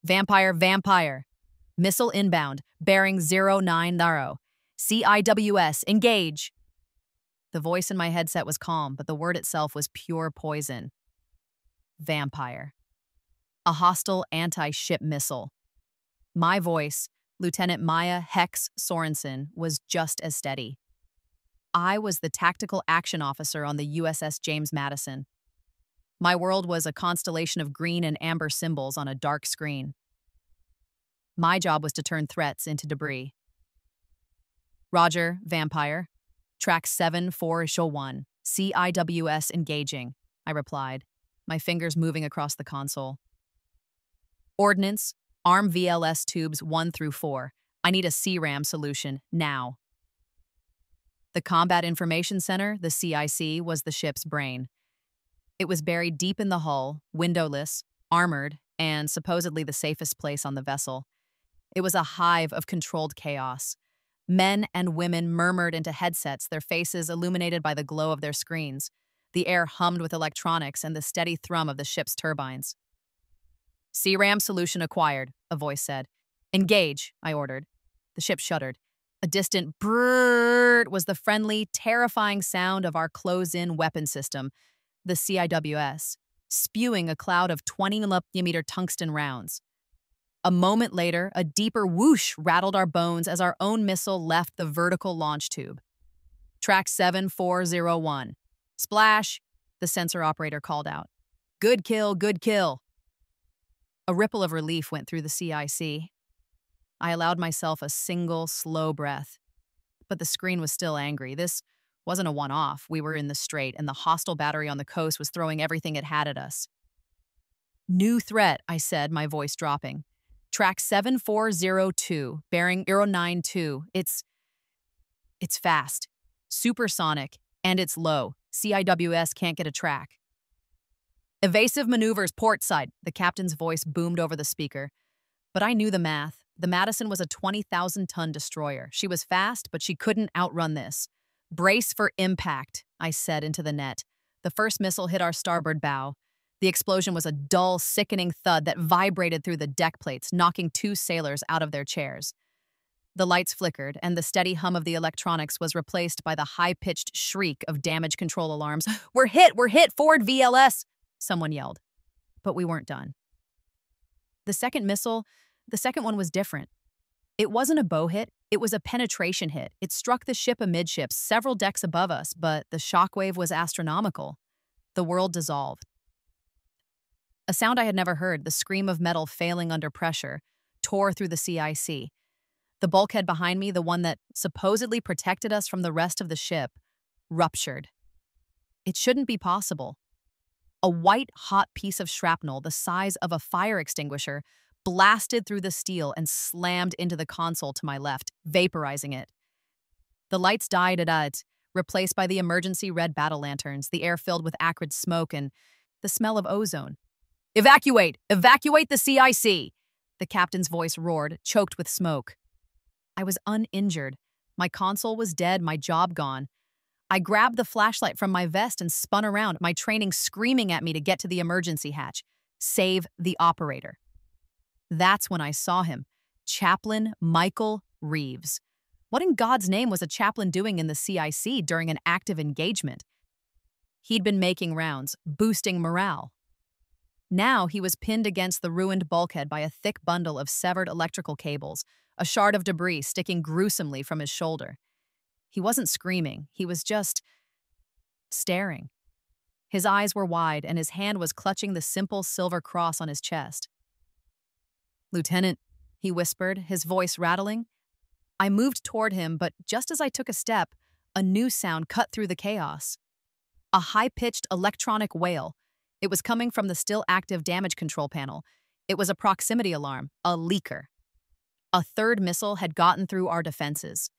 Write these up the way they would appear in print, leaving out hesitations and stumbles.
Vampire, vampire. Missile inbound, bearing 090. CIWS, engage. The voice in my headset was calm, but the word itself was pure poison. Vampire. A hostile anti-ship missile. My voice, Lieutenant Maya Hex Sorensen, was just as steady. I was the tactical action officer on the USS James Madison. My world was a constellation of green and amber symbols on a dark screen. My job was to turn threats into debris. Roger, Vampire. Track 7401. CIWS engaging, I replied, my fingers moving across the console. Ordnance, arm VLS tubes 1 through 4. I need a CRAM solution, now. The Combat Information Center, the CIC, was the ship's brain. It was buried deep in the hull, windowless, armored, and supposedly the safest place on the vessel. It was a hive of controlled chaos. Men and women murmured into headsets, their faces illuminated by the glow of their screens. The air hummed with electronics and the steady thrum of the ship's turbines. CRAM solution acquired, a voice said. Engage, I ordered. The ship shuddered. A distant brrrr was the friendly, terrifying sound of our close-in weapon system, the CIWS, spewing a cloud of 20mm tungsten rounds. A moment later, a deeper whoosh rattled our bones as our own missile left the vertical launch tube. Track 7401. Splash, the sensor operator called out. Good kill, good kill. A ripple of relief went through the CIC. I allowed myself a single, slow breath. But the screen was still angry. This wasn't a one-off. We were in the strait, and the hostile battery on the coast was throwing everything it had at us. New threat, I said, my voice dropping. Track 7402, bearing 092. It's fast, supersonic, and it's low. CIWS can't get a track. Evasive maneuvers port side, the captain's voice boomed over the speaker. But I knew the math. The Madison was a 20,000-ton destroyer. She was fast, but she couldn't outrun this. Brace for impact, I said into the net. The first missile hit our starboard bow. The explosion was a dull, sickening thud that vibrated through the deck plates, knocking 2 sailors out of their chairs. The lights flickered, and the steady hum of the electronics was replaced by the high-pitched shriek of damage control alarms. We're hit! Forward VLS! Someone yelled. But we weren't done. The second one was different. It wasn't a bow hit, it was a penetration hit. It struck the ship amidships, several decks above us, but the shockwave was astronomical. The world dissolved. A sound I had never heard, the scream of metal failing under pressure, tore through the CIC. The bulkhead behind me, the one that supposedly protected us from the rest of the ship, ruptured. It shouldn't be possible. A white-hot piece of shrapnel the size of a fire extinguisher blasted through the steel and slammed into the console to my left, vaporizing it. The lights died at it, replaced by the emergency red battle lanterns, the air filled with acrid smoke and the smell of ozone. Evacuate! Evacuate the CIC! The captain's voice roared, choked with smoke. I was uninjured. My console was dead, my job gone. I grabbed the flashlight from my vest and spun around, my training screaming at me to get to the emergency hatch. Save the operator. That's when I saw him, Chaplain Michael Reeves. What in God's name was a chaplain doing in the CIC during an active engagement? He'd been making rounds, boosting morale. Now he was pinned against the ruined bulkhead by a thick bundle of severed electrical cables, a shard of debris sticking gruesomely from his shoulder. He wasn't screaming, he was just staring. His eyes were wide, and his hand was clutching the simple silver cross on his chest. Lieutenant, he whispered, his voice rattling. I moved toward him, but just as I took a step, a new sound cut through the chaos. A high-pitched electronic wail. It was coming from the still-active damage control panel. It was a proximity alarm, a leaker. A third missile had gotten through our defenses.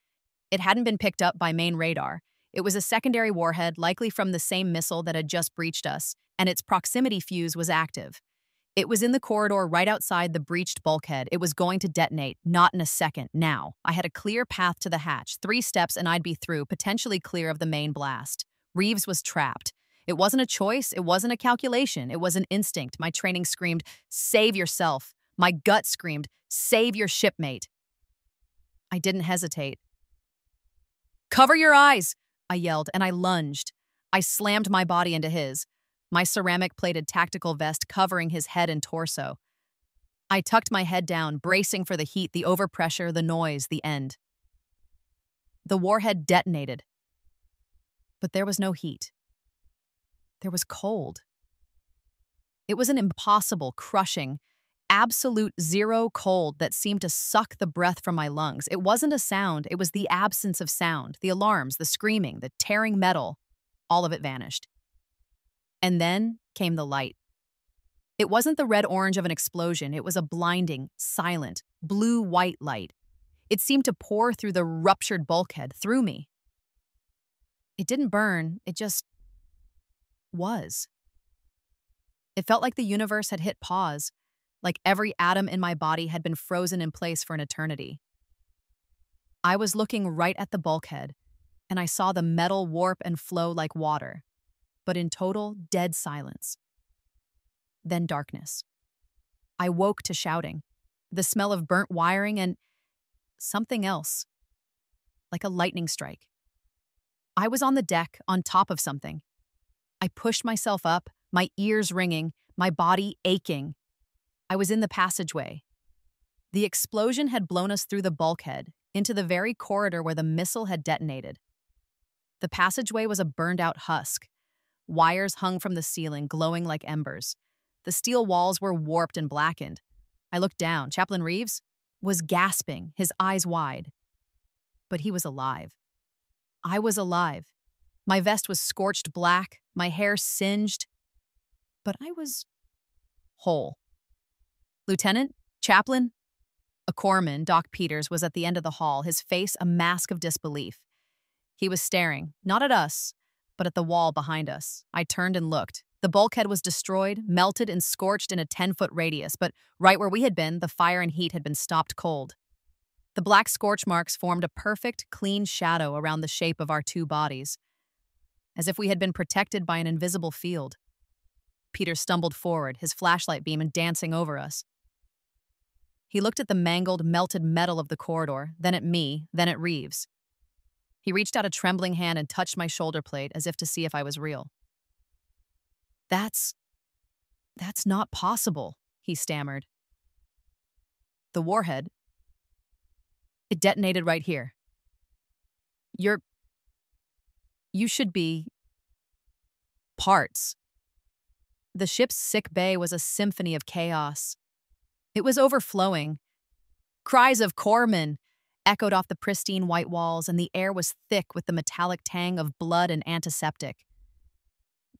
It hadn't been picked up by main radar. It was a secondary warhead, likely from the same missile that had just breached us, and its proximity fuse was active. It was in the corridor right outside the breached bulkhead. It was going to detonate, not in a second, now. I had a clear path to the hatch, 3 steps and I'd be through, potentially clear of the main blast. Reeves was trapped. It wasn't a choice, it wasn't a calculation, it was an instinct. My training screamed, save yourself. My gut screamed, "Save your shipmate." I didn't hesitate. "Cover your eyes," I yelled, and I lunged. I slammed my body into his, my ceramic-plated tactical vest covering his head and torso. I tucked my head down, bracing for the heat, the overpressure, the noise, the end. The warhead detonated. But there was no heat. There was cold. It was an impossible, crushing, absolute zero cold that seemed to suck the breath from my lungs. It wasn't a sound, it was the absence of sound, the alarms, the screaming, the tearing metal. All of it vanished. And then came the light. It wasn't the red-orange of an explosion, it was a blinding, silent, blue-white light. It seemed to pour through the ruptured bulkhead, through me. It didn't burn, it just was. It felt like the universe had hit pause, like every atom in my body had been frozen in place for an eternity. I was looking right at the bulkhead, and I saw the metal warp and flow like water, but in total, dead silence. Then darkness. I woke to shouting, the smell of burnt wiring, and something else, like a lightning strike. I was on the deck, on top of something. I pushed myself up, my ears ringing, my body aching. I was in the passageway. The explosion had blown us through the bulkhead, into the very corridor where the missile had detonated. The passageway was a burned-out husk. Wires hung from the ceiling, glowing like embers. The steel walls were warped and blackened. I looked down. Chaplain Reeves was gasping, his eyes wide. But he was alive. I was alive. My vest was scorched black, my hair singed, but I was whole. Lieutenant? Chaplain? A corpsman, Doc Peters, was at the end of the hall, his face a mask of disbelief. He was staring, not at us, but at the wall behind us. I turned and looked. The bulkhead was destroyed, melted and scorched in a 10-foot radius, but right where we had been, the fire and heat had been stopped cold. The black scorch marks formed a perfect, clean shadow around the shape of our two bodies, as if we had been protected by an invisible field. Peter stumbled forward, his flashlight beam dancing over us. He looked at the mangled, melted metal of the corridor, then at me, then at Reeves. He reached out a trembling hand and touched my shoulder plate as if to see if I was real. That's not possible, he stammered. The warhead, it detonated right here. You should be parts. The ship's sick bay was a symphony of chaos. It was overflowing. Cries of corpsmen echoed off the pristine white walls, and the air was thick with the metallic tang of blood and antiseptic.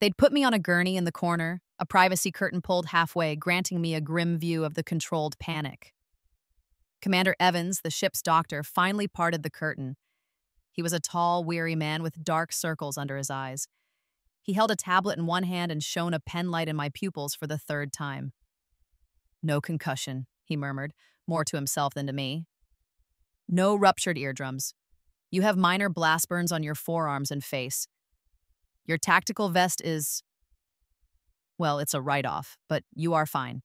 They'd put me on a gurney in the corner, a privacy curtain pulled halfway, granting me a grim view of the controlled panic. Commander Evans, the ship's doctor, finally parted the curtain. He was a tall, weary man with dark circles under his eyes. He held a tablet in one hand and shone a pen light in my pupils for the third time. "No concussion," he murmured, more to himself than to me. "No ruptured eardrums. You have minor blast burns on your forearms and face. Your tactical vest is, well, it's a write-off, but you are fine."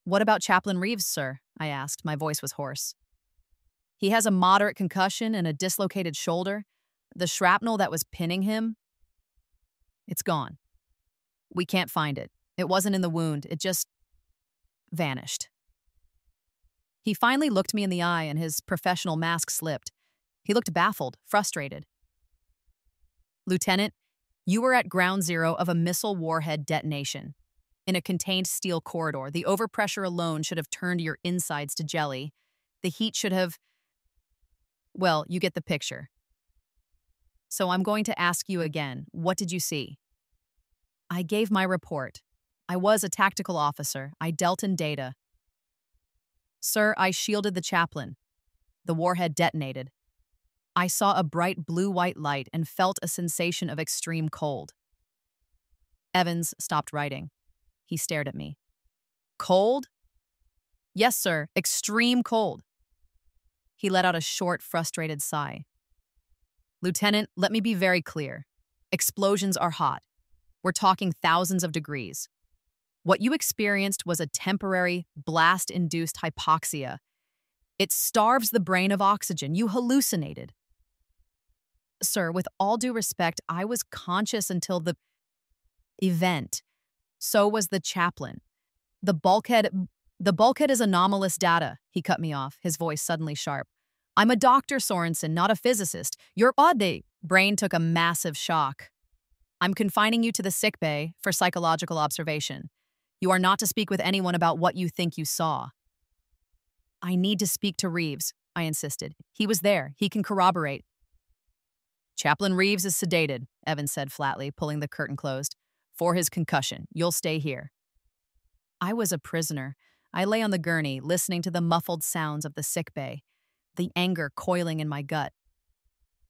"What about Chaplain Reeves, sir?" I asked. My voice was hoarse. "He has a moderate concussion and a dislocated shoulder. The shrapnel that was pinning him, it's gone. We can't find it. It wasn't in the wound. It just vanished." He finally looked me in the eye and his professional mask slipped. He looked baffled, frustrated. "Lieutenant, you were at ground zero of a missile warhead detonation. In a contained steel corridor, the overpressure alone should have turned your insides to jelly. The heat should have... Well, you get the picture. So I'm going to ask you again, what did you see?" I gave my report. I was a tactical officer. I dealt in data. "Sir, I shielded the chaplain. The warhead detonated. I saw a bright blue-white light and felt a sensation of extreme cold." Evans stopped writing. He stared at me. "Cold?" "Yes, sir, extreme cold." He let out a short, frustrated sigh. "Lieutenant, let me be very clear. Explosions are hot. We're talking thousands of degrees. What you experienced was a temporary, blast-induced hypoxia. It starves the brain of oxygen. You hallucinated. Sir, with all due respect, I was conscious until the event. So was the chaplain. The bulkhead is anomalous data, he cut me off, his voice suddenly sharp. I'm a doctor, Sorensen, not a physicist. Your body brain took a massive shock. I'm confining you to the sick bay for psychological observation. You are not to speak with anyone about what you think you saw. I need to speak to Reeves, I insisted. He was there. He can corroborate. Chaplain Reeves is sedated, Evans said flatly, pulling the curtain closed. For his concussion, you'll stay here. I was a prisoner. I lay on the gurney, listening to the muffled sounds of the sick bay, the anger coiling in my gut.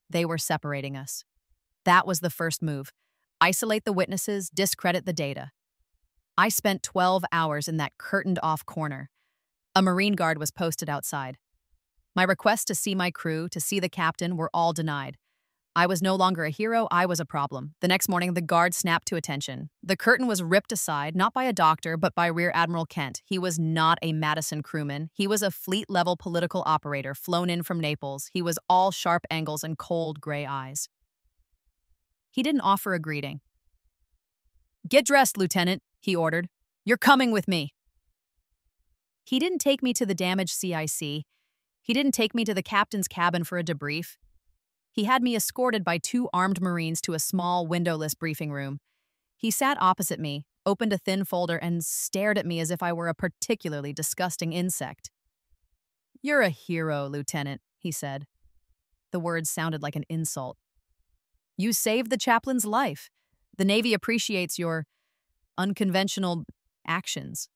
They were separating us. That was the first move. Isolate the witnesses, discredit the data. I spent 12 hours in that curtained-off corner. A Marine guard was posted outside. My requests to see my crew, to see the captain, were all denied. I was no longer a hero, I was a problem. The next morning, the guard snapped to attention. The curtain was ripped aside, not by a doctor, but by Rear Admiral Kent. He was not a Madison crewman. He was a fleet-level political operator flown in from Naples. He was all sharp angles and cold gray eyes. He didn't offer a greeting. Get dressed, Lieutenant, he ordered. You're coming with me. He didn't take me to the damaged CIC. He didn't take me to the captain's cabin for a debrief. He had me escorted by 2 armed Marines to a small, windowless briefing room. He sat opposite me, opened a thin folder, and stared at me as if I were a particularly disgusting insect. You're a hero, Lieutenant, he said. The words sounded like an insult. You saved the chaplain's life. The Navy appreciates your unconventional actions.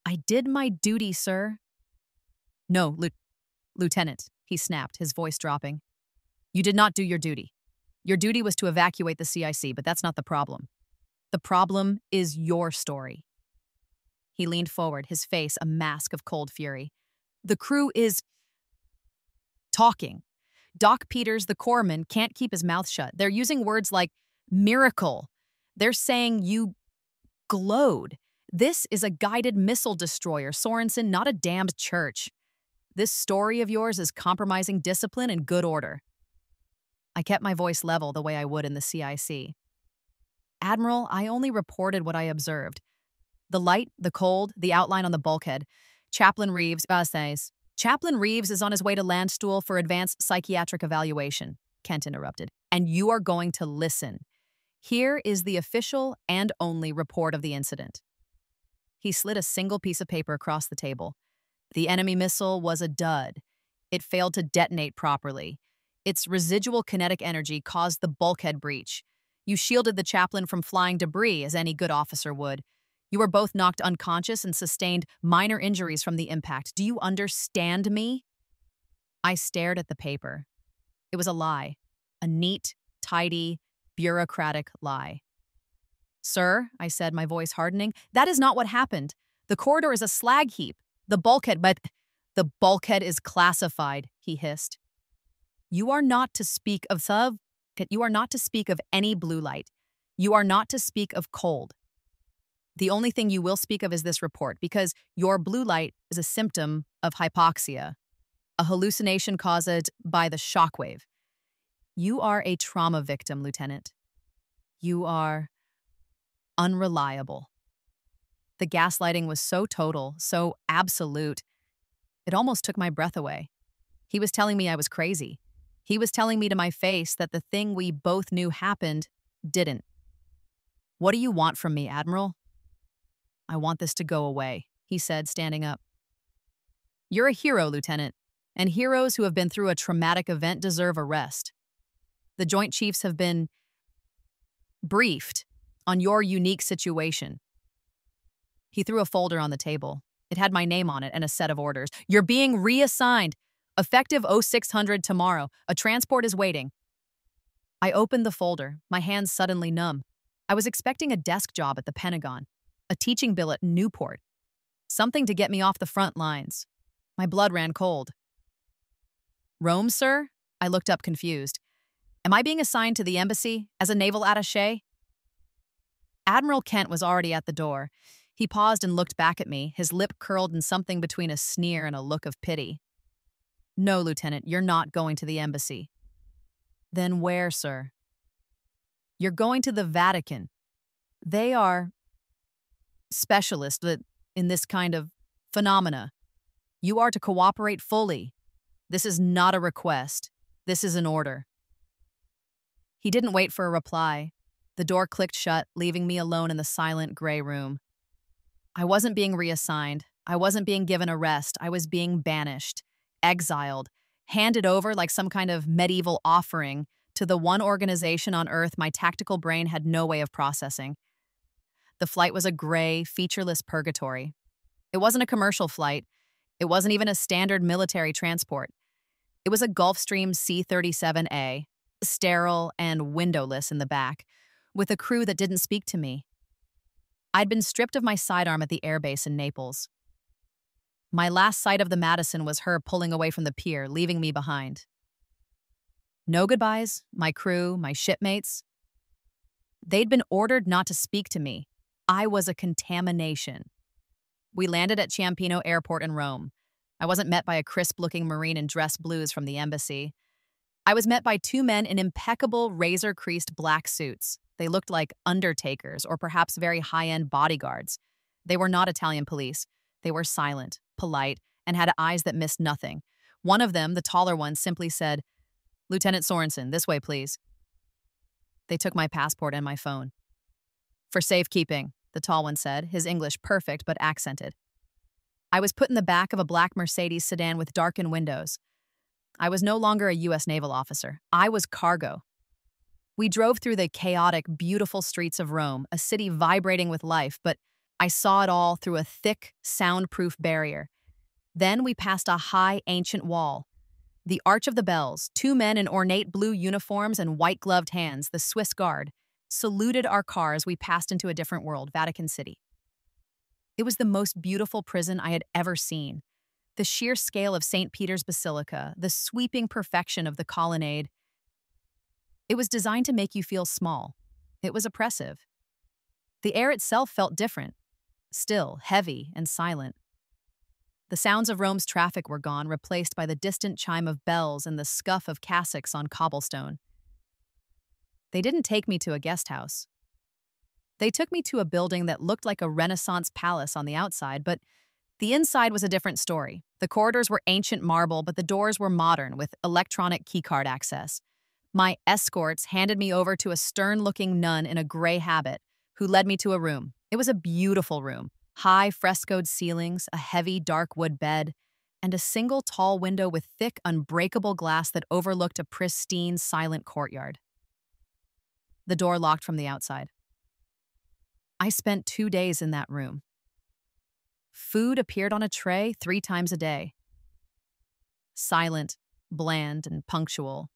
I did my duty, sir. No, Lieutenant, he snapped, his voice dropping. You did not do your duty. Your duty was to evacuate the CIC, but that's not the problem. The problem is your story. He leaned forward, his face a mask of cold fury. The crew is talking. Doc Peters, the corpsman, can't keep his mouth shut. They're using words like miracle. They're saying you glowed. This is a guided missile destroyer, Sorensen, not a damned church. This story of yours is compromising discipline and good order. I kept my voice level the way I would in the CIC. Admiral, I only reported what I observed. The light, the cold, the outline on the bulkhead. Chaplain Reeves says, Chaplain Reeves is on his way to Landstuhl for advanced psychiatric evaluation, Kent interrupted. And you are going to listen. Here is the official and only report of the incident. He slid a single piece of paper across the table. The enemy missile was a dud. It failed to detonate properly. Its residual kinetic energy caused the bulkhead breach. You shielded the chaplain from flying debris, as any good officer would. You were both knocked unconscious and sustained minor injuries from the impact. Do you understand me? I stared at the paper. It was a lie. A neat, tidy, bureaucratic lie. Sir, I said, my voice hardening, that is not what happened. The corridor is a slag heap. The bulkhead is classified, he hissed. You are not to speak of any blue light. You are not to speak of cold. The only thing you will speak of is this report, because your blue light is a symptom of hypoxia, a hallucination caused by the shockwave. You are a trauma victim, Lieutenant. You are unreliable. The gaslighting was so total, so absolute, it almost took my breath away. He was telling me I was crazy. He was telling me to my face that the thing we both knew happened didn't. What do you want from me, Admiral? I want this to go away, he said, standing up. You're a hero, Lieutenant, and heroes who have been through a traumatic event deserve a rest. The Joint Chiefs have been briefed on your unique situation. He threw a folder on the table. It had my name on it and a set of orders. You're being reassigned. Effective 0600 tomorrow. A transport is waiting. I opened the folder, my hands suddenly numb. I was expecting a desk job at the Pentagon, a teaching billet in Newport, something to get me off the front lines. My blood ran cold. Rome, sir? I looked up confused. Am I being assigned to the embassy as a naval attaché? Admiral Kent was already at the door. He paused and looked back at me, his lip curled in something between a sneer and a look of pity. "No, Lieutenant, you're not going to the embassy." "Then where, sir?" "You're going to the Vatican. They are specialists in this kind of phenomena. You are to cooperate fully. This is not a request. This is an order." He didn't wait for a reply. The door clicked shut, leaving me alone in the silent gray room. I wasn't being reassigned. I wasn't being given a rest. I was being banished, exiled, handed over like some kind of medieval offering to the one organization on Earth my tactical brain had no way of processing. The flight was a gray, featureless purgatory. It wasn't a commercial flight. It wasn't even a standard military transport. It was a Gulfstream C-37A, sterile and windowless in the back, with a crew that didn't speak to me. I'd been stripped of my sidearm at the airbase in Naples. My last sight of the Madison was her pulling away from the pier, leaving me behind. No goodbyes, my crew, my shipmates. They'd been ordered not to speak to me. I was a contamination. We landed at Ciampino Airport in Rome. I wasn't met by a crisp-looking Marine in dress blues from the embassy. I was met by two men in impeccable razor-creased black suits. They looked like undertakers or perhaps very high-end bodyguards. They were not Italian police. They were silent, polite, and had eyes that missed nothing. One of them, the taller one, simply said, "Lieutenant Sorensen, this way, please." They took my passport and my phone. "For safekeeping," the tall one said, his English perfect but accented. I was put in the back of a black Mercedes sedan with darkened windows. I was no longer a U.S. naval officer. I was cargo. We drove through the chaotic, beautiful streets of Rome, a city vibrating with life, but I saw it all through a thick, soundproof barrier. Then we passed a high, ancient wall. The Arch of the Bells, two men in ornate blue uniforms and white-gloved hands, the Swiss Guard, saluted our car as we passed into a different world, Vatican City. It was the most beautiful prison I had ever seen. The sheer scale of St. Peter's Basilica, the sweeping perfection of the colonnade. It was designed to make you feel small. It was oppressive. The air itself felt different, still, heavy, and silent. The sounds of Rome's traffic were gone, replaced by the distant chime of bells and the scuff of cassocks on cobblestone. They didn't take me to a guest house. They took me to a building that looked like a Renaissance palace on the outside, but the inside was a different story. The corridors were ancient marble, but the doors were modern, with electronic keycard access. My escorts handed me over to a stern-looking nun in a gray habit, who led me to a room. It was a beautiful room. High, frescoed ceilings, a heavy, dark wood bed, and a single tall window with thick, unbreakable glass that overlooked a pristine, silent courtyard. The door locked from the outside. I spent 2 days in that room. Food appeared on a tray 3 times a day. Silent, bland, and punctual.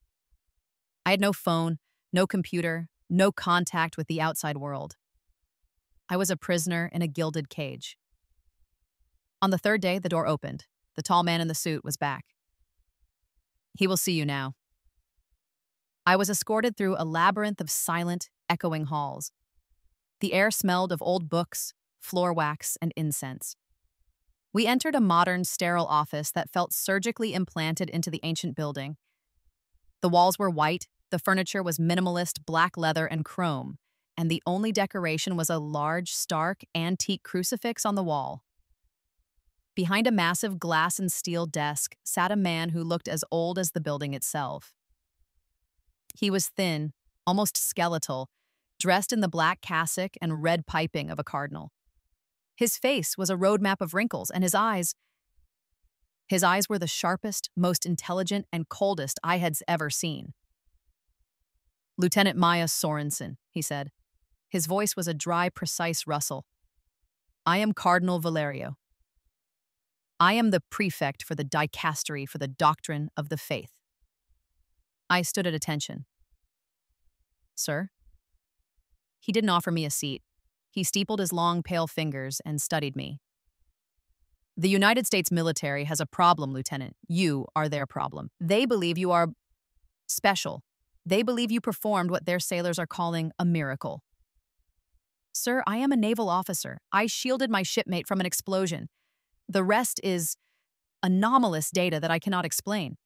I had no phone, no computer, no contact with the outside world. I was a prisoner in a gilded cage. On the 3rd day, the door opened. The tall man in the suit was back. "He will see you now." I was escorted through a labyrinth of silent, echoing halls. The air smelled of old books, floor wax, and incense. We entered a modern, sterile office that felt surgically implanted into the ancient building. The walls were white, the furniture was minimalist black leather and chrome, and the only decoration was a large, stark, antique crucifix on the wall. Behind a massive glass and steel desk sat a man who looked as old as the building itself. He was thin, almost skeletal, dressed in the black cassock and red piping of a cardinal. His face was a roadmap of wrinkles, and his eyes were the sharpest, most intelligent, and coldest I had ever seen. "Lieutenant Maya Sorensen," he said. His voice was a dry, precise rustle. "I am Cardinal Valerio. I am the prefect for the dicastery for the doctrine of the faith." I stood at attention. "Sir?" He didn't offer me a seat. He steepled his long, pale fingers and studied me. "The United States military has a problem, Lieutenant. You are their problem. They believe you are special. They believe you performed what their sailors are calling a miracle." Sir, I am a naval officer. I shielded my shipmate from an explosion. The rest is anomalous data that I cannot explain.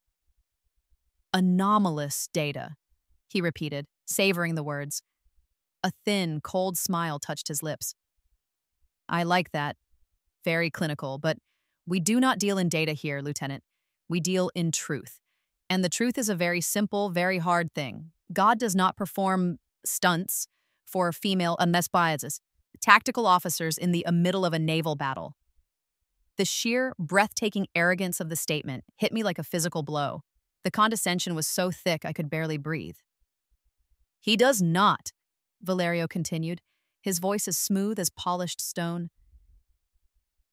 Anomalous data, he repeated, savoring the words. A thin, cold smile touched his lips. I like that. Very clinical, but we do not deal in data here, Lieutenant. We deal in truth. And the truth is a very simple, very hard thing. God does not perform stunts for female unless biases. Tactical officers in the middle of a naval battle. The sheer, breathtaking arrogance of the statement hit me like a physical blow. The condescension was so thick I could barely breathe. He does not, Valerio continued, his voice as smooth as polished stone.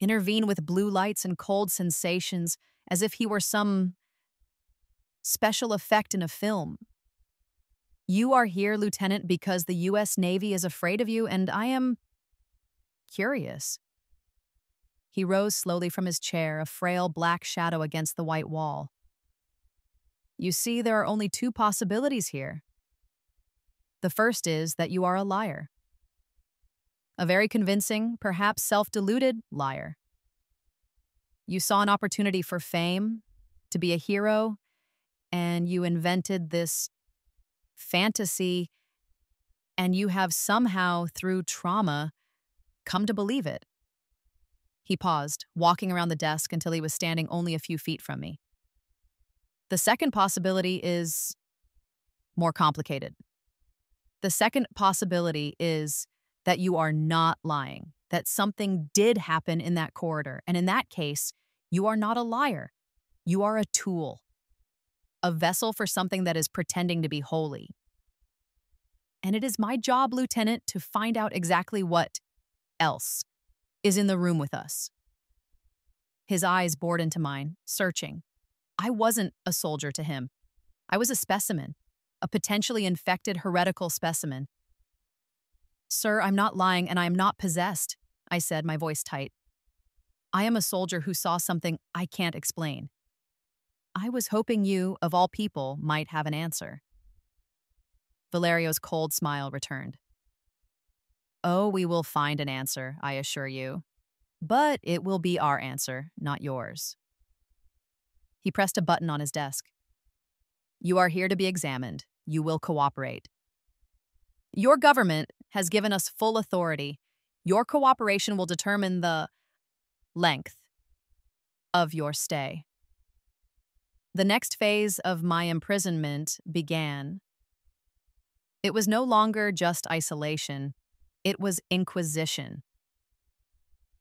Intervene with blue lights and cold sensations as if he were some special effect in a film. You are here, Lieutenant, because the U.S. Navy is afraid of you, and I am curious. He rose slowly from his chair, a frail black shadow against the white wall. You see, there are only two possibilities here. The first is that you are a liar. A very convincing, perhaps self-deluded liar. You saw an opportunity for fame, to be a hero, and you invented this fantasy, and you have somehow, through trauma, come to believe it. He paused, walking around the desk until he was standing only a few feet from me. The second possibility is more complicated. The second possibility is that you are not lying, that something did happen in that corridor, and in that case, you are not a liar. You are a tool, a vessel for something that is pretending to be holy. And it is my job, Lieutenant, to find out exactly what else is in the room with us. His eyes bored into mine, searching. I wasn't a soldier to him. I was a specimen, a potentially infected heretical specimen. Sir, I'm not lying and I am not possessed, I said, my voice tight. I am a soldier who saw something I can't explain. I was hoping you, of all people, might have an answer. Valerio's cold smile returned. Oh, we will find an answer, I assure you. But it will be our answer, not yours. He pressed a button on his desk. You are here to be examined. You will cooperate. Your government has given us full authority. Your cooperation will determine the length of your stay. The next phase of my imprisonment began. It was no longer just isolation. It was inquisition.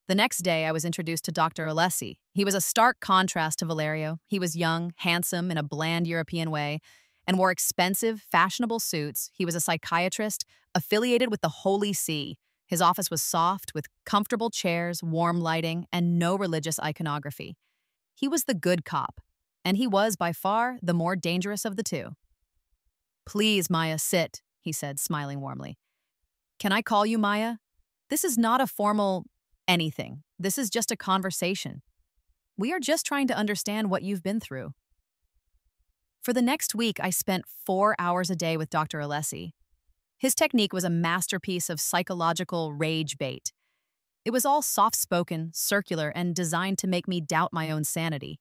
The next day, I was introduced to Dr. Alessi. He was a stark contrast to Valerio. He was young, handsome in a bland European way, and wore expensive, fashionable suits. He was a psychiatrist affiliated with the Holy See. His office was soft, with comfortable chairs, warm lighting, and no religious iconography. He was the good cop, and he was, by far, the more dangerous of the two. Please, Maya, sit, he said, smiling warmly. Can I call you Maya? This is not a formal anything. This is just a conversation. We are just trying to understand what you've been through. For the next week, I spent 4 hours a day with Dr. Alessi. His technique was a masterpiece of psychological rage bait. It was all soft-spoken, circular, and designed to make me doubt my own sanity.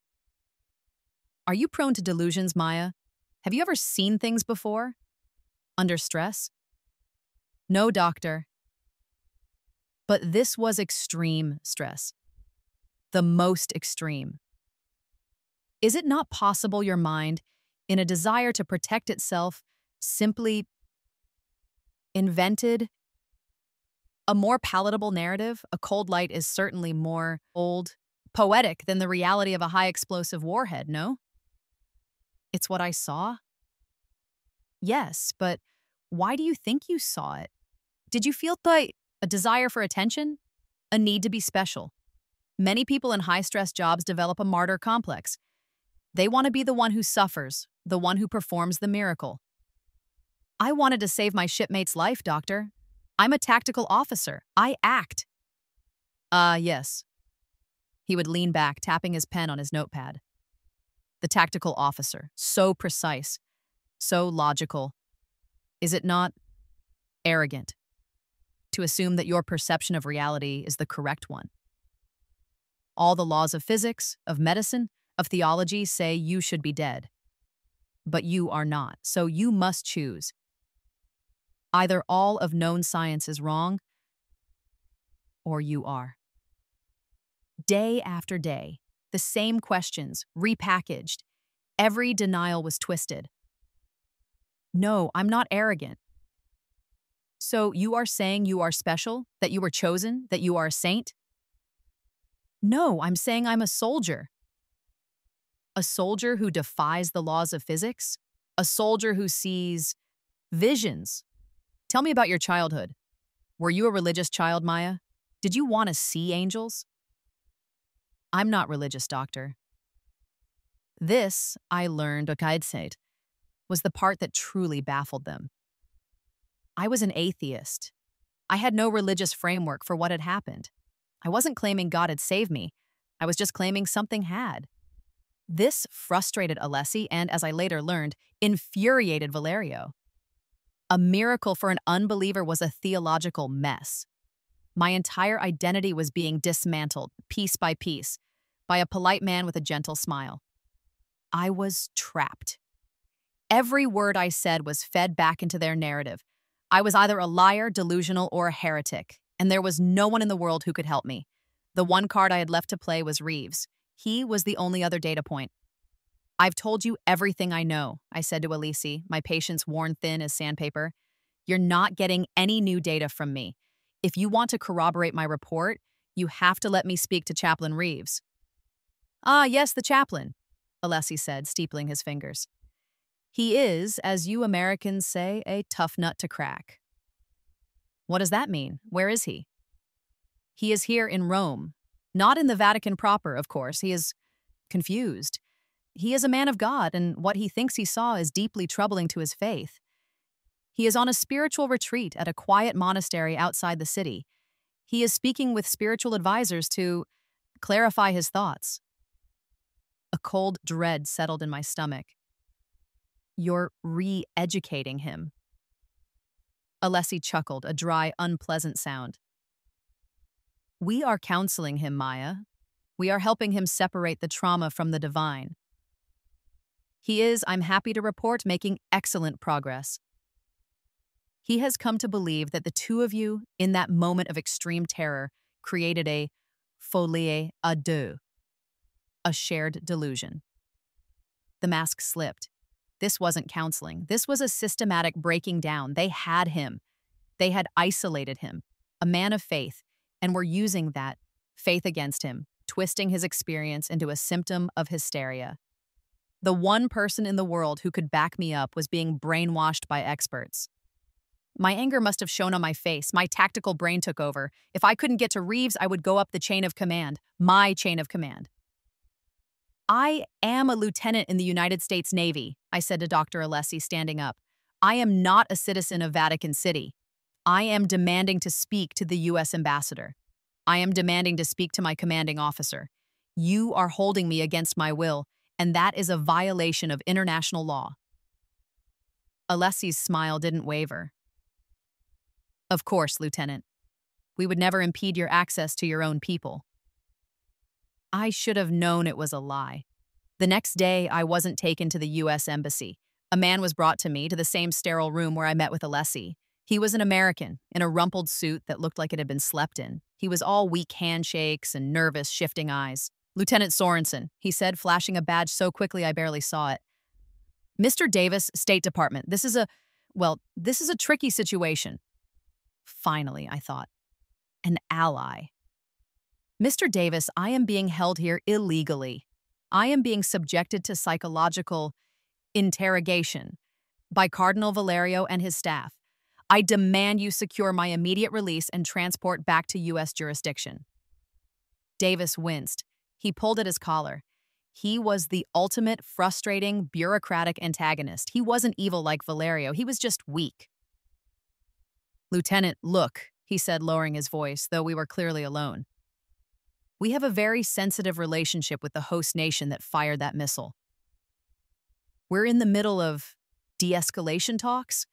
Are you prone to delusions, Maya? Have you ever seen things before? Under stress? No, doctor. But this was extreme stress. The most extreme. Is it not possible your mind, in a desire to protect itself, simply invented a more palatable narrative? A cold light is certainly more poetic than the reality of a high-explosive warhead, no? It's what I saw? Yes, but why do you think you saw it? Did you feel a desire for attention? A need to be special? Many people in high-stress jobs develop a martyr complex. They want to be the one who suffers, the one who performs the miracle. I wanted to save my shipmate's life, Doctor. I'm a tactical officer. I act. Yes. He would lean back, tapping his pen on his notepad. The tactical officer, so precise, so logical. Is it not arrogant? to assume that your perception of reality is the correct one. All the laws of physics, of medicine, of theology say you should be dead. But you are not, so you must choose. Either all of known science is wrong, or you are. Day after day, the same questions, repackaged. Every denial was twisted. No, I'm not arrogant. So you are saying you are special, that you were chosen, that you are a saint? No, I'm saying I'm a soldier. A soldier who defies the laws of physics? A soldier who sees visions? Tell me about your childhood. Were you a religious child, Maya? Did you want to see angels? I'm not religious, doctor. This, I learned, was the part that truly baffled them. I was an atheist. I had no religious framework for what had happened. I wasn't claiming God had saved me. I was just claiming something had. This frustrated Alessi and, as I later learned, infuriated Valerio. A miracle for an unbeliever was a theological mess. My entire identity was being dismantled, piece by piece, by a polite man with a gentle smile. I was trapped. Every word I said was fed back into their narrative. I was either a liar, delusional, or a heretic, and there was no one in the world who could help me. The one card I had left to play was Reeves. He was the only other data point. I've told you everything I know, I said to Alisi, my patience worn thin as sandpaper. You're not getting any new data from me. If you want to corroborate my report, you have to let me speak to Chaplain Reeves. Ah, yes, the chaplain, Alessi said, steepling his fingers. He is, as you Americans say, a tough nut to crack. What does that mean? Where is he? He is here in Rome. Not in the Vatican proper, of course. He is confused. He is a man of God, and what he thinks he saw is deeply troubling to his faith. He is on a spiritual retreat at a quiet monastery outside the city. He is speaking with spiritual advisors to clarify his thoughts. A cold dread settled in my stomach. You're re-educating him. Alessi chuckled, a dry, unpleasant sound. We are counseling him, Maya. We are helping him separate the trauma from the divine. He is, I'm happy to report, making excellent progress. He has come to believe that the two of you, in that moment of extreme terror, created a folie à deux, a shared delusion. The mask slipped. This wasn't counseling. This was a systematic breaking down. They had him. They had isolated him, a man of faith, and were using that faith against him, twisting his experience into a symptom of hysteria. The one person in the world who could back me up was being brainwashed by experts. My anger must have shown on my face. My tactical brain took over. If I couldn't get to Reeves, I would go up the chain of command, my chain of command. I am a lieutenant in the United States Navy, I said to Dr. Alessi, standing up. I am not a citizen of Vatican City. I am demanding to speak to the U.S. ambassador. I am demanding to speak to my commanding officer. You are holding me against my will, and that is a violation of international law. Alessi's smile didn't waver. Of course, Lieutenant. We would never impede your access to your own people. I should have known it was a lie. The next day, I wasn't taken to the U.S. Embassy. A man was brought to me to the same sterile room where I met with Alessi. He was an American, in a rumpled suit that looked like it had been slept in. He was all weak handshakes and nervous, shifting eyes. Lieutenant Sorensen, he said, flashing a badge so quickly I barely saw it. Mr. Davis, State Department, this is a tricky situation. Finally, I thought. An ally. Mr. Davis, I am being held here illegally. I am being subjected to psychological interrogation by Cardinal Valerio and his staff. I demand you secure my immediate release and transport back to U.S. jurisdiction. Davis winced. He pulled at his collar. He was the ultimate frustrating, bureaucratic antagonist. He wasn't evil like Valerio. He was just weak. Lieutenant, look, he said, lowering his voice, though we were clearly alone. We have a very sensitive relationship with the host nation that fired that missile. We're in the middle of de-escalation talks.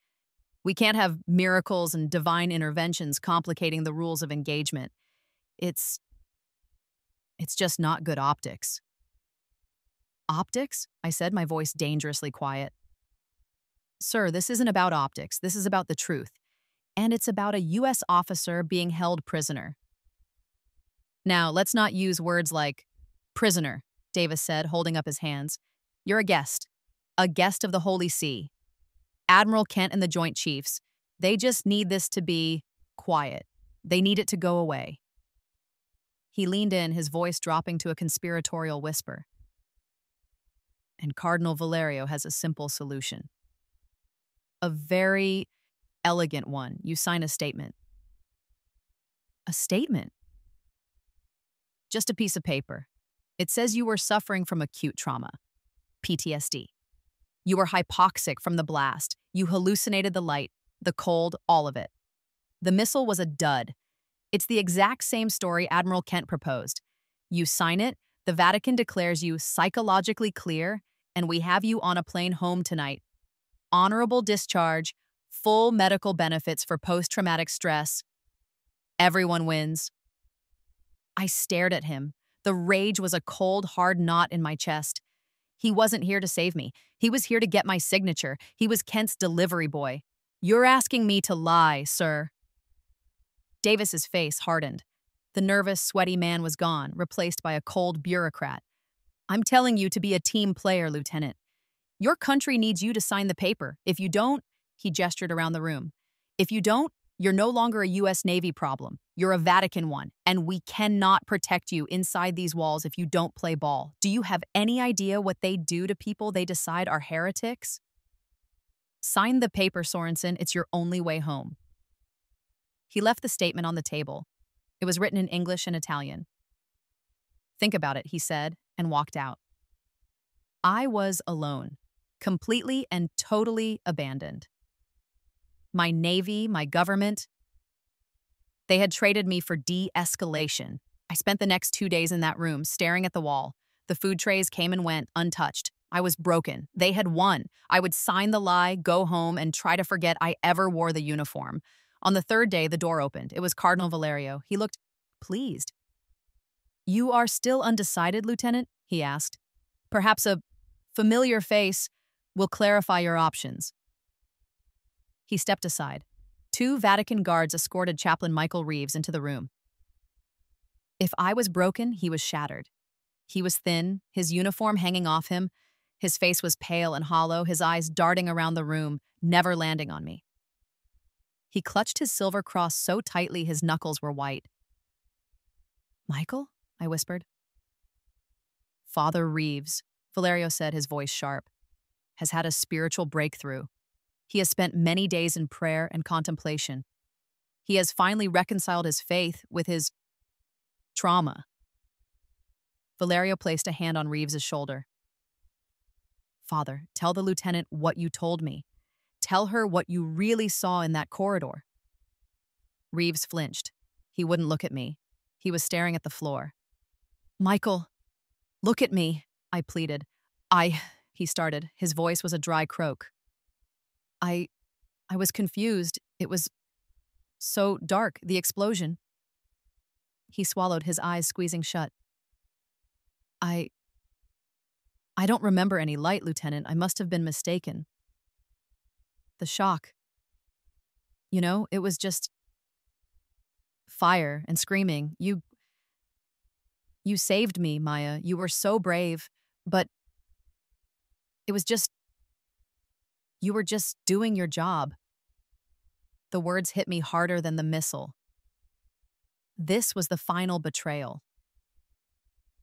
We can't have miracles and divine interventions complicating the rules of engagement. It's just not good optics. Optics? I said, my voice dangerously quiet. Sir, this isn't about optics. This is about the truth. And it's about a U.S. officer being held prisoner. Now, let's not use words like prisoner, Davis said, holding up his hands. You're a guest of the Holy See. Admiral Kent and the Joint Chiefs, they just need this to be quiet. They need it to go away. He leaned in, his voice dropping to a conspiratorial whisper. And Cardinal Valerio has a simple solution. A very elegant one. You sign a statement. A statement? Just a piece of paper. It says you were suffering from acute trauma, PTSD. You were hypoxic from the blast. You hallucinated the light, the cold, all of it. The missile was a dud. It's the exact same story Admiral Kent proposed. You sign it, the Vatican declares you psychologically clear, and we have you on a plane home tonight. Honorable discharge, full medical benefits for post-traumatic stress. Everyone wins. I stared at him. The rage was a cold, hard knot in my chest. He wasn't here to save me. He was here to get my signature. He was Kent's delivery boy. You're asking me to lie, sir. Davis's face hardened. The nervous, sweaty man was gone, replaced by a cold bureaucrat. I'm telling you to be a team player, Lieutenant. Your country needs you to sign the paper. If you don't, he gestured around the room. If you don't, you're no longer a U.S. Navy problem. You're a Vatican one, and we cannot protect you inside these walls if you don't play ball. Do you have any idea what they do to people they decide are heretics? Sign the paper, Sorensen. It's your only way home. He left the statement on the table. It was written in English and Italian. Think about it, he said, and walked out. I was alone, completely and totally abandoned. My Navy, my government, they had traded me for de-escalation. I spent the next 2 days in that room, staring at the wall. The food trays came and went, untouched. I was broken. They had won. I would sign the lie, go home, and try to forget I ever wore the uniform. On the third day, the door opened. It was Cardinal Valerio. He looked pleased. You are still undecided, Lieutenant? He asked. Perhaps a familiar face will clarify your options. He stepped aside. 2 Vatican guards escorted Chaplain Michael Reeves into the room. If I was broken, he was shattered. He was thin, his uniform hanging off him. His face was pale and hollow, his eyes darting around the room, never landing on me. He clutched his silver cross so tightly his knuckles were white. Michael? I whispered. Father Reeves, Valerio said, his voice sharp, has had a spiritual breakthrough. He has spent many days in prayer and contemplation. He has finally reconciled his faith with his trauma. Valerio placed a hand on Reeves's shoulder. Father, tell the lieutenant what you told me. Tell her what you really saw in that corridor. Reeves flinched. He wouldn't look at me. He was staring at the floor. Michael, look at me, I pleaded. He started. His voice was a dry croak. I was confused. It was so dark, the explosion. He swallowed, his eyes squeezing shut. I don't remember any light, Lieutenant. I must have been mistaken. The shock. You know, it was just fire and screaming. You saved me, Maya. You were so brave, but it was just, you were just doing your job. The words hit me harder than the missile. This was the final betrayal.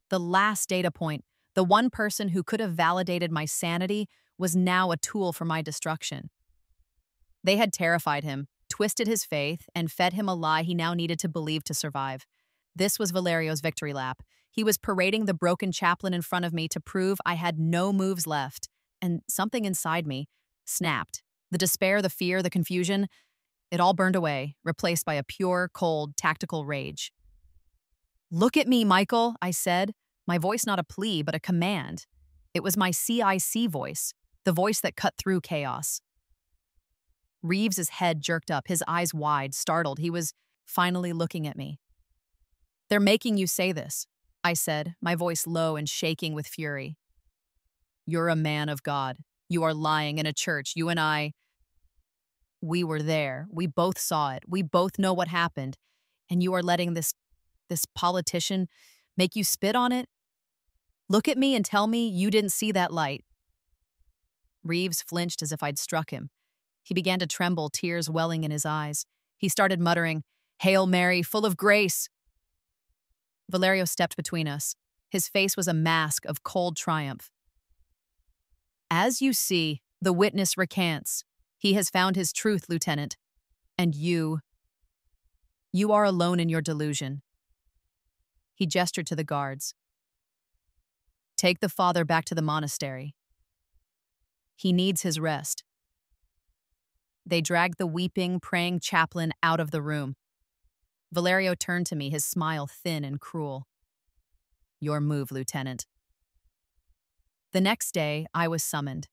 The last data point, the one person who could have validated my sanity, was now a tool for my destruction. They had terrified him, twisted his faith, and fed him a lie he now needed to believe to survive. This was Valerio's victory lap. He was parading the broken chaplain in front of me to prove I had no moves left, and something inside me snapped. The despair, the fear, the confusion, it all burned away, replaced by a pure, cold, tactical rage. Look at me, Michael, I said, my voice not a plea, but a command. It was my CIC voice, the voice that cut through chaos. Reeves's head jerked up, his eyes wide, startled. He was finally looking at me. "They're making you say this," I said, my voice low and shaking with fury. "You're a man of God. You are lying in a church. You and I, we were there. We both saw it. We both know what happened. And you are letting this politician make you spit on it? Look at me and tell me you didn't see that light." Reeves flinched as if I'd struck him. He began to tremble, tears welling in his eyes. He started muttering, "Hail Mary, full of grace." Valerio stepped between us. His face was a mask of cold triumph. "As you see, the witness recants. He has found his truth, Lieutenant. And you are alone in your delusion." He gestured to the guards. "Take the father back to the monastery. He needs his rest." They dragged the weeping, praying chaplain out of the room. Valerio turned to me, his smile thin and cruel. "Your move, Lieutenant." The next day, I was summoned.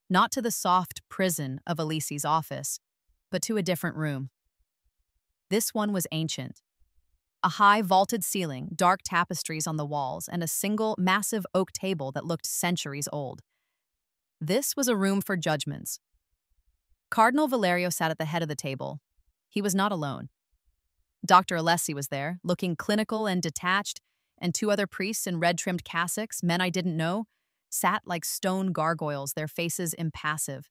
Not to the soft prison of Elise's office, but to a different room. This one was ancient. A high vaulted ceiling, dark tapestries on the walls, and a single massive oak table that looked centuries old. This was a room for judgments. Cardinal Valerio sat at the head of the table. He was not alone. Dr. Alessi was there, looking clinical and detached, and two other priests in red-trimmed cassocks, men I didn't know, sat like stone gargoyles, their faces impassive.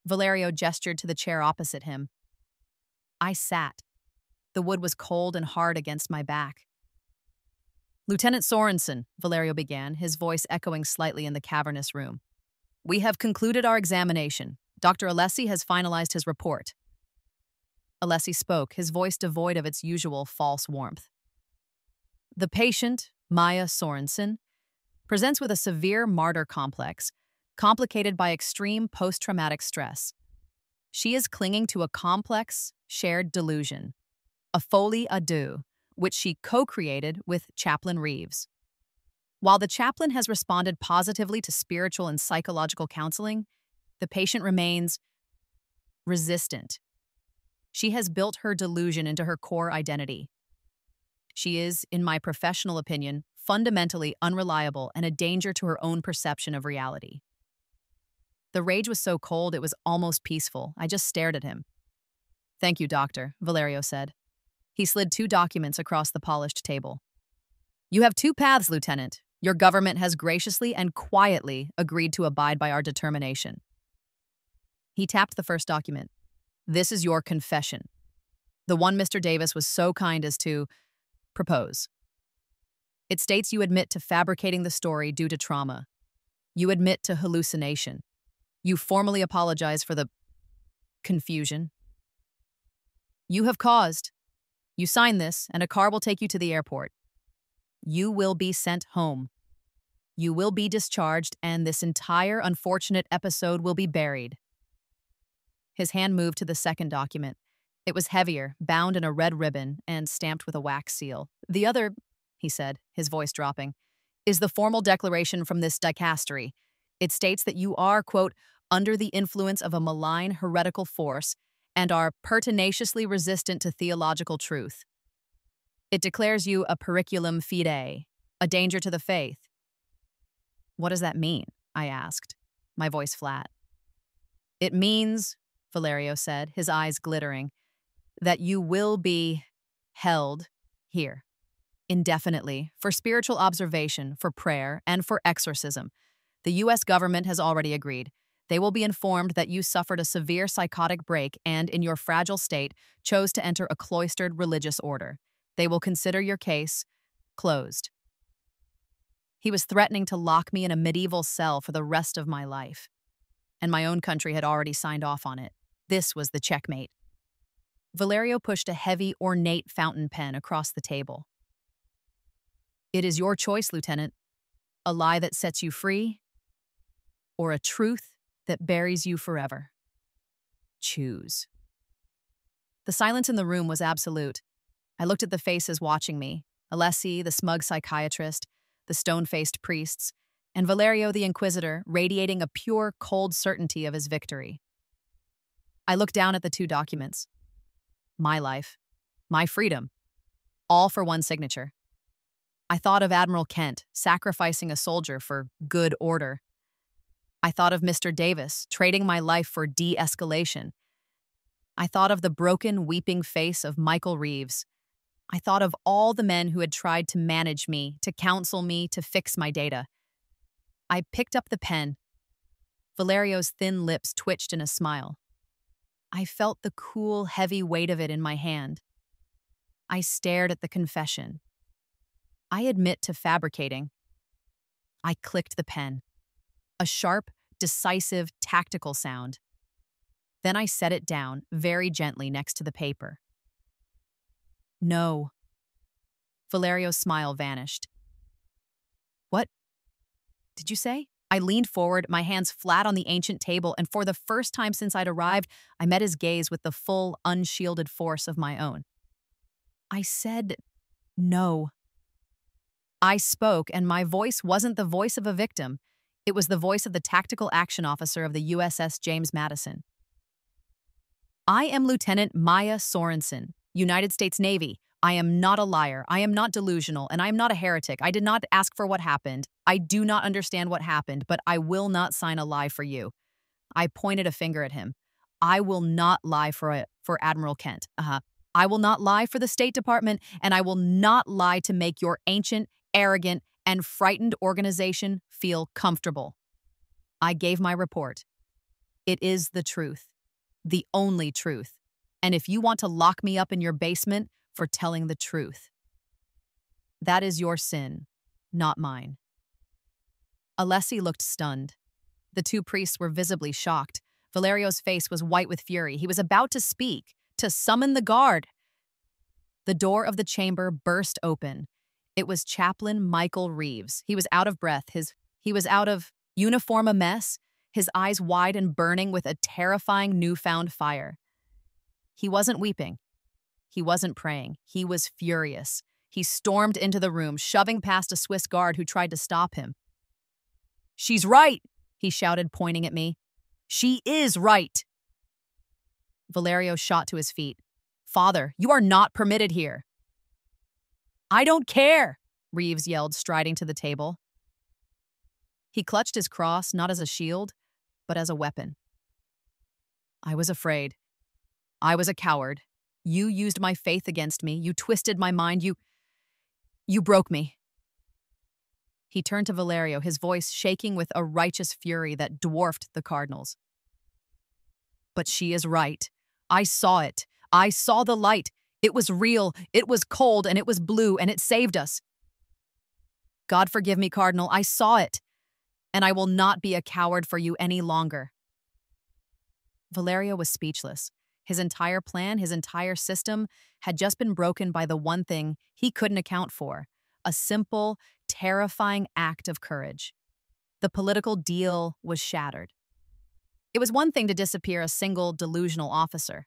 Valerio gestured to the chair opposite him. I sat. The wood was cold and hard against my back. "Lieutenant Sorensen," Valerio began, his voice echoing slightly in the cavernous room. "We have concluded our examination. Dr. Alessi has finalized his report." Alessi spoke, his voice devoid of its usual false warmth. "The patient, Maya Sorensen, presents with a severe martyr complex, complicated by extreme post-traumatic stress. She is clinging to a complex, shared delusion, a folie à deux, which she co-created with Chaplain Reeves. While the chaplain has responded positively to spiritual and psychological counseling, the patient remains resistant. She has built her delusion into her core identity. She is, in my professional opinion, fundamentally unreliable and a danger to her own perception of reality." The rage was so cold it was almost peaceful. I just stared at him. "Thank you, doctor," Valerio said. He slid 2 documents across the polished table. "You have 2 paths, Lieutenant. Your government has graciously and quietly agreed to abide by our determination." He tapped the first document. "This is your confession. The one Mr. Davis was so kind as to propose. It states you admit to fabricating the story due to trauma. You admit to hallucination. You formally apologize for the confusion you have caused. You sign this, and a car will take you to the airport. You will be sent home. You will be discharged, and this entire unfortunate episode will be buried." His hand moved to the second document. It was heavier, bound in a red ribbon, and stamped with a wax seal. "The other," he said, his voice dropping, "is the formal declaration from this dicastery. It states that you are, quote, under the influence of a malign heretical force and are pertinaciously resistant to theological truth. It declares you a periculum fidei, a danger to the faith." "What does that mean?" I asked, my voice flat. "It means," Valerio said, his eyes glittering, "that you will be held here indefinitely for spiritual observation, for prayer, and for exorcism. The U.S. government has already agreed. They will be informed that you suffered a severe psychotic break and, in your fragile state, chose to enter a cloistered religious order. They will consider your case closed." He was threatening to lock me in a medieval cell for the rest of my life. And my own country had already signed off on it. This was the checkmate. Valerio pushed a heavy, ornate fountain pen across the table. "It is your choice, Lieutenant. A lie that sets you free, or a truth that buries you forever. Choose." The silence in the room was absolute. I looked at the faces watching me, Alessi, the smug psychiatrist, the stone-faced priests, and Valerio the Inquisitor, radiating a pure, cold certainty of his victory. I looked down at the two documents. My life, my freedom, all for one signature. I thought of Admiral Kent sacrificing a soldier for good order. I thought of Mr. Davis trading my life for de-escalation. I thought of the broken, weeping face of Michael Reeves. I thought of all the men who had tried to manage me, to counsel me, to fix my data. I picked up the pen. Valerio's thin lips twitched in a smile. I felt the cool, heavy weight of it in my hand. I stared at the confession. I admit to fabricating. I clicked the pen. A sharp, decisive, tactical sound. Then I set it down very gently next to the paper. No. Valerio's smile vanished. What did you say? I leaned forward, my hands flat on the ancient table, and for the first time since I'd arrived, I met his gaze with the full, unshielded force of my own. I said no. I spoke, and my voice wasn't the voice of a victim. It was the voice of the tactical action officer of the USS James Madison. I am Lieutenant Maya Sorensen, United States Navy. I am not a liar. I am not delusional, and I am not a heretic. I did not ask for what happened. I do not understand what happened, but I will not sign a lie for you. I pointed a finger at him. I will not lie for Admiral Kent. I will not lie for the State Department, and I will not lie to make your ancient, arrogant, and frightened organization feel comfortable. I gave my report. It is the truth, the only truth. And if you want to lock me up in your basement for telling the truth, that is your sin, not mine. Alessi looked stunned. The two priests were visibly shocked. Valerio's face was white with fury. He was about to speak, to summon the guard. The door of the chamber burst open. It was Chaplain Michael Reeves. He was out of breath. He was out of uniform a mess, his eyes wide and burning with a terrifying newfound fire. He wasn't weeping. He wasn't praying. He was furious. He stormed into the room, shoving past a Swiss guard who tried to stop him. "She's right," he shouted, pointing at me. "She is right." Valerio shot to his feet. "Father, you are not permitted here." "I don't care," Reeves yelled, striding to the table. He clutched his cross not as a shield, but as a weapon. "I was afraid. I was a coward. You used my faith against me. You twisted my mind. You broke me." He turned to Valerio, his voice shaking with a righteous fury that dwarfed the cardinal's. "But she is right. I saw it. I saw the light. It was real. It was cold, and it was blue, and it saved us. God forgive me, Cardinal. I saw it. And I will not be a coward for you any longer." Valerio was speechless. His entire plan, his entire system, had just been broken by the one thing he couldn't account for: a simple, terrifying act of courage. The political deal was shattered. It was one thing to disappear a single delusional officer.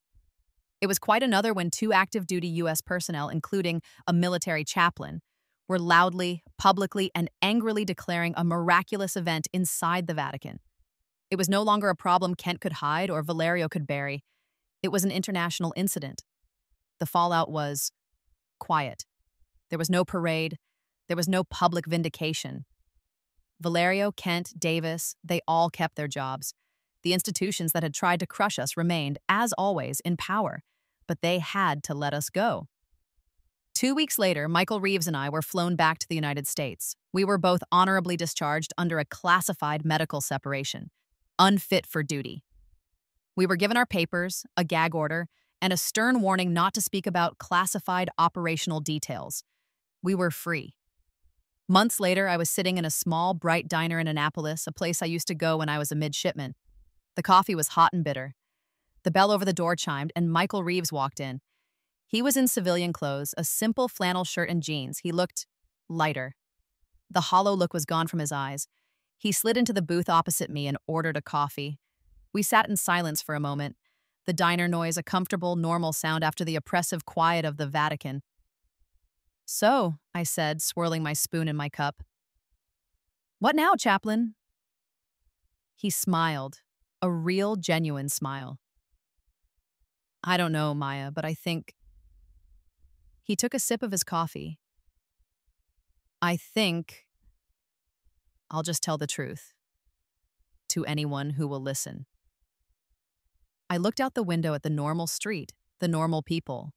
It was quite another when two active-duty U.S. personnel, including a military chaplain, were loudly, publicly, and angrily declaring a miraculous event inside the Vatican. It was no longer a problem Kent could hide or Valerio could bury. It was an international incident. The fallout was quiet. There was no parade. There was no public vindication. Valerio, Kent, Davis, they all kept their jobs. The institutions that had tried to crush us remained, as always, in power, but they had to let us go. 2 weeks later, Michael Reeves and I were flown back to the United States. We were both honorably discharged under a classified medical separation, unfit for duty. We were given our papers, a gag order, and a stern warning not to speak about classified operational details. We were free. Months later, I was sitting in a small, bright diner in Annapolis, a place I used to go when I was a midshipman. The coffee was hot and bitter. The bell over the door chimed, and Michael Reeves walked in. He was in civilian clothes, a simple flannel shirt and jeans. He looked lighter. The hollow look was gone from his eyes. He slid into the booth opposite me and ordered a coffee. We sat in silence for a moment, the diner noise a comfortable, normal sound after the oppressive quiet of the Vatican. "So," I said, swirling my spoon in my cup. "What now, Chaplain?" He smiled, a real, genuine smile. I don't know, Maya, but I think he took a sip of his coffee. I think I'll just tell the truth to anyone who will listen. I looked out the window at the normal street, the normal people.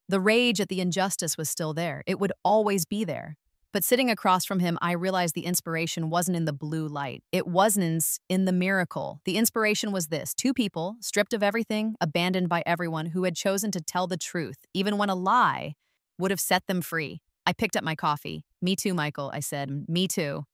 The rage at the injustice was still there. It would always be there. But sitting across from him, I realized the inspiration wasn't in the blue light. It wasn't in the miracle. The inspiration was this: two people, stripped of everything, abandoned by everyone, who had chosen to tell the truth, even when a lie would have set them free. I picked up my coffee. Me too, Michael, I said. Me too.